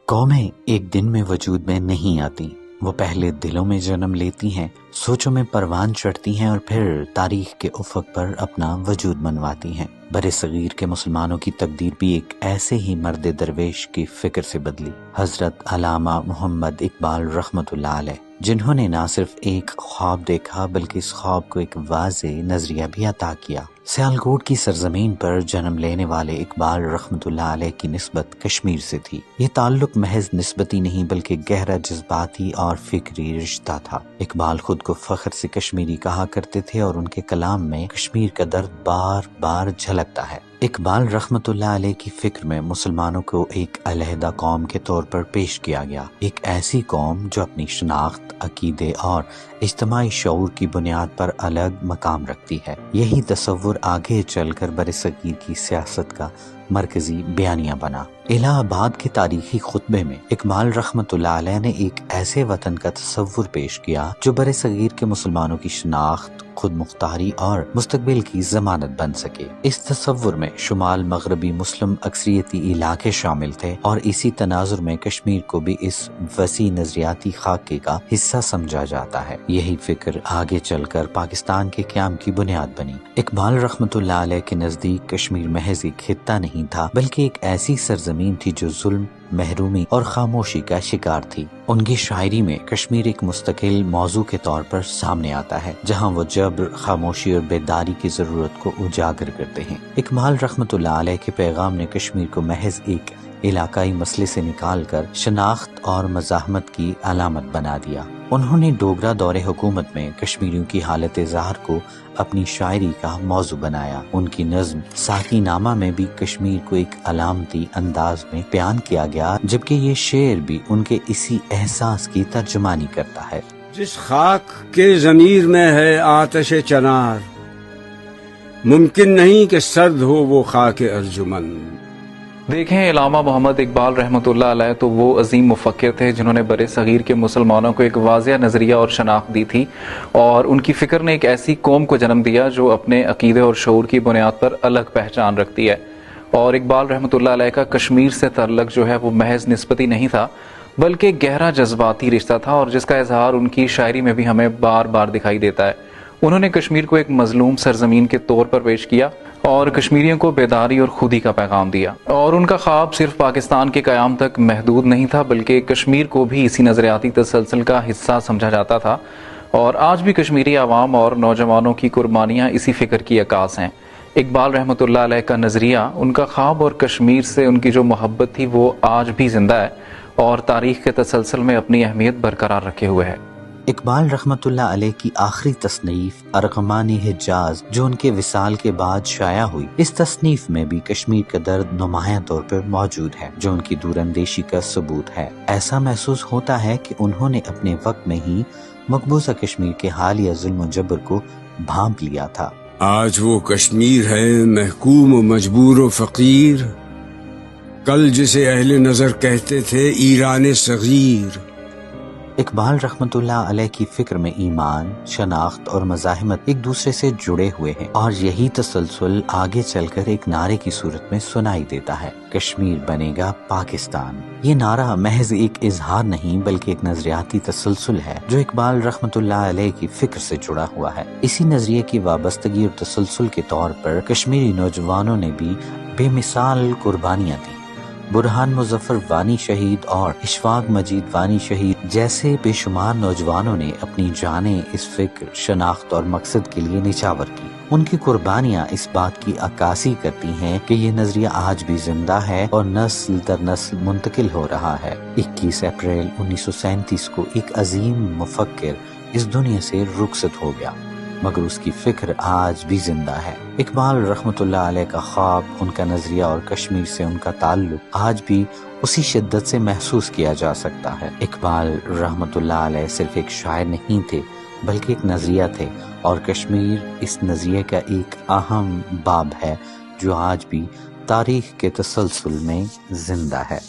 قومیں ایک دن میں وجود میں نہیں آتی، وہ پہلے دلوں میں جنم لیتی ہیں، سوچوں میں پروان چڑھتی ہیں اور پھر تاریخ کے افق پر اپنا وجود منواتی ہیں۔ برِ صغیر کے مسلمانوں کی تقدیر بھی ایک ایسے ہی مرد درویش کی فکر سے بدلی۔ حضرت علامہ محمد اقبال رحمۃ اللہ علیہ، جنہوں نے نہ صرف ایک خواب دیکھا بلکہ اس خواب کو ایک واضح نظریہ بھی عطا کیا۔ سیالکوٹ کی سرزمین پر جنم لینے والے اقبال رحمۃ اللہ علیہ کی نسبت کشمیر سے تھی۔ یہ تعلق محض نسبتی نہیں بلکہ گہرا جذباتی اور فکری رشتہ تھا۔ اقبال خود کو فخر سے کشمیری کہا کرتے تھے اور ان کے کلام میں کشمیر کا درد بار بار جھلکتا ہے۔ اقبال رحمۃ اللہ علیہ کی فکر میں مسلمانوں کو ایک علیحدہ قوم کے طور پر پیش کیا گیا، ایک ایسی قوم جو اپنی شناخت، عقیدے اور اجتماعی شعور کی بنیاد پر الگ مقام رکھتی ہے۔ یہی تصور آگے چل کر برصغیر کی سیاست کا مرکزی بیانیہ بنا۔ الہ آباد کے تاریخی خطبے میں اقبال رحمۃ اللہ علیہ نے ایک ایسے وطن کا تصور پیش کیا جو برصغیر کے مسلمانوں کی شناخت، خود مختاری اور مستقبل کی ضمانت بن سکے۔ اس تصور میں شمال مغربی مسلم اکثریتی علاقے شامل تھے اور اسی تناظر میں کشمیر کو بھی اس وسیع نظریاتی خاکے کا حصہ سمجھا جاتا ہے۔ یہی فکر آگے چل کر پاکستان کے قیام کی بنیاد بنی۔ اقبال رحمۃ اللہ علیہ کے نزدیک کشمیر محض ایک خطہ نہیں تھا بلکہ ایک ایسی سرزمین تھی جو ظلم، محرومی اور خاموشی کا شکار تھی۔ ان کی شاعری میں کشمیر ایک مستقل موضوع کے طور پر سامنے آتا ہے، جہاں وہ جبر، خاموشی اور بیداری کی ضرورت کو اجاگر کرتے ہیں۔ اقبال رحمۃ اللہ علیہ کے پیغام نے کشمیر کو محض ایک علاقائی مسئلے سے نکال کر شناخت اور مزاحمت کی علامت بنا دیا۔ انہوں نے ڈوگرا دور حکومت میں کشمیریوں کی حالت ظاہر کو اپنی شاعری کا موضوع بنایا۔ ان کی نظم ساقی نامہ میں بھی کشمیر کو ایک علامتی انداز میں بیان کیا گیا، جبکہ یہ شعر بھی ان کے اسی احساس کی ترجمانی کرتا ہے۔ جس خاک کے ضمیر میں ہے آتش چنار، ممکن نہیں کہ سرد ہو وہ خاک ارجمن۔ دیکھیں، علامہ محمد اقبال رحمۃ اللہ علیہ تو وہ عظیم مفکر تھے جنہوں نے برصغیر کے مسلمانوں کو ایک واضح نظریہ اور شناخت دی تھی، اور ان کی فکر نے ایک ایسی قوم کو جنم دیا جو اپنے عقیدے اور شعور کی بنیاد پر الگ پہچان رکھتی ہے۔ اور اقبال رحمۃ اللہ علیہ کا کشمیر سے تعلق جو ہے وہ محض نسبتی نہیں تھا بلکہ گہرا جذباتی رشتہ تھا، اور جس کا اظہار ان کی شاعری میں بھی ہمیں بار بار دکھائی دیتا ہے۔ انہوں نے کشمیر کو ایک مظلوم سرزمین کے طور پر پیش کیا اور کشمیریوں کو بیداری اور خودی کا پیغام دیا، اور ان کا خواب صرف پاکستان کے قیام تک محدود نہیں تھا بلکہ کشمیر کو بھی اسی نظریاتی تسلسل کا حصہ سمجھا جاتا تھا۔ اور آج بھی کشمیری عوام اور نوجوانوں کی قربانیاں اسی فکر کی عکاس ہیں۔ اقبال رحمۃ اللہ علیہ کا نظریہ، ان کا خواب اور کشمیر سے ان کی جو محبت تھی وہ آج بھی زندہ ہے اور تاریخ کے تسلسل میں اپنی اہمیت برقرار رکھے ہوئے ہے۔ اقبال رحمۃ اللہ علیہ کی آخری تصنیف ارغمان حجاز جو ان کے وصال کے بعد شائع ہوئی، اس تصنیف میں بھی کشمیر کا درد نمایاں طور پر موجود ہے، جو ان کی دور اندیشی کا ثبوت ہے۔ ایسا محسوس ہوتا ہے کہ انہوں نے اپنے وقت میں ہی مقبوضہ کشمیر کے حالیہ ظلم و جبر کو بھانپ لیا تھا۔ آج وہ کشمیر ہے محکوم و مجبور و فقیر، کل جسے اہل نظر کہتے تھے ایران صغیر۔ اقبال رحمۃ اللہ علیہ کی فکر میں ایمان، شناخت اور مزاحمت ایک دوسرے سے جڑے ہوئے ہیں، اور یہی تسلسل آگے چل کر ایک نعرے کی صورت میں سنائی دیتا ہے، کشمیر بنے گا پاکستان۔ یہ نعرہ محض ایک اظہار نہیں بلکہ ایک نظریاتی تسلسل ہے جو اقبال رحمۃ اللہ علیہ کی فکر سے جڑا ہوا ہے۔ اسی نظریے کی وابستگی اور تسلسل کے طور پر کشمیری نوجوانوں نے بھی بے مثال قربانیاں دی۔ برہان مظفر وانی شہید اور اشفاق مجید وانی شہید جیسے بے شمار نوجوانوں نے اپنی جانیں اس فکر، شناخت اور مقصد کے لیے نچھاور کی۔ ان کی قربانیاں اس بات کی عکاسی کرتی ہیں کہ یہ نظریہ آج بھی زندہ ہے اور نسل در نسل منتقل ہو رہا ہے۔ 21 اپریل 1937 کو ایک عظیم مفکر اس دنیا سے رخصت ہو گیا، مگر اس کی فکر آج بھی زندہ ہے۔ اقبال رحمۃ اللہ علیہ کا خواب، ان کا نظریہ اور کشمیر سے ان کا تعلق آج بھی اسی شدت سے محسوس کیا جا سکتا ہے۔ اقبال رحمۃ اللہ علیہ صرف ایک شاعر نہیں تھے بلکہ ایک نظریہ تھے، اور کشمیر اس نظریے کا ایک اہم باب ہے جو آج بھی تاریخ کے تسلسل میں زندہ ہے۔